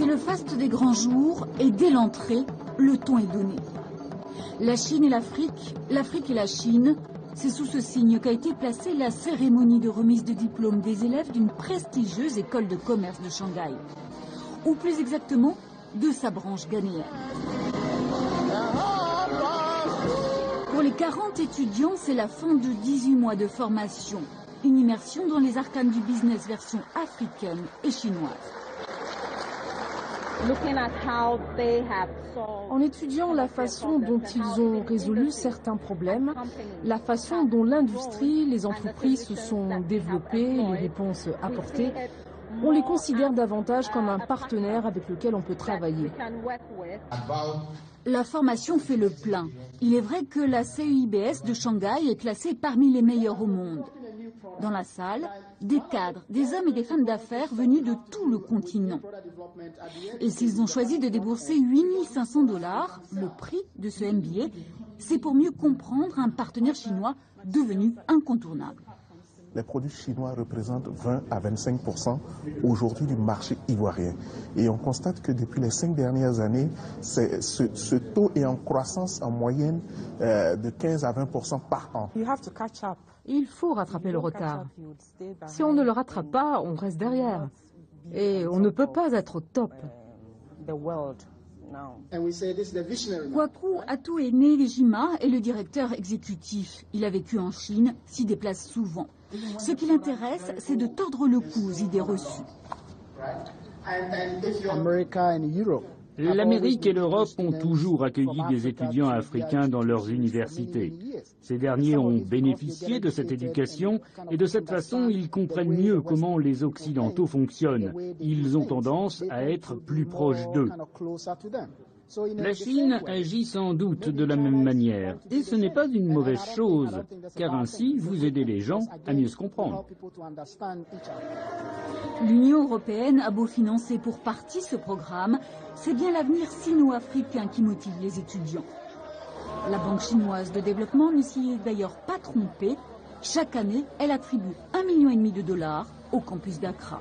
C'est le faste des grands jours et dès l'entrée, le ton est donné. La Chine et l'Afrique et la Chine, c'est sous ce signe qu'a été placée la cérémonie de remise de diplôme des élèves d'une prestigieuse école de commerce de Shanghai. Ou plus exactement, de sa branche ghanéenne. Pour les 40 étudiants, c'est la fin de 18 mois de formation. Une immersion dans les arcanes du business version africaine et chinoise. En étudiant la façon dont ils ont résolu certains problèmes, la façon dont l'industrie, les entreprises se sont développées, les réponses apportées, on les considère davantage comme un partenaire avec lequel on peut travailler. La formation fait le plein. Il est vrai que la CEIBS de Shanghai est classée parmi les meilleures au monde. Dans la salle, des cadres, des hommes et des femmes d'affaires venus de tout le continent. Et s'ils ont choisi de débourser 8 500 $, le prix de ce MBA, c'est pour mieux comprendre un partenaire chinois devenu incontournable. Les produits chinois représentent 20 à 25% aujourd'hui du marché ivoirien. Et on constate que depuis les 5 dernières années, ce taux est en croissance en moyenne de 15 à 20% par an. Il faut rattraper le retard. Si on ne le rattrape pas, on reste derrière. Et on ne peut pas être au top. Kwaku Atuene Nejima est le directeur exécutif. Il a vécu en Chine, s'y déplace souvent. Ce qui l'intéresse, c'est de tordre le cou aux idées reçues. L'Amérique et l'Europe ont toujours accueilli des étudiants africains dans leurs universités. Ces derniers ont bénéficié de cette éducation et de cette façon, ils comprennent mieux comment les Occidentaux fonctionnent. Ils ont tendance à être plus proches d'eux. La Chine agit sans doute de la même manière, et ce n'est pas une mauvaise chose, car ainsi vous aidez les gens à mieux se comprendre. L'Union européenne a beau financer pour partie ce programme, c'est bien l'avenir sino-africain qui motive les étudiants. La Banque chinoise de développement ne s'y est d'ailleurs pas trompée. Chaque année, elle attribue 1,5 million de $ au campus d'Accra.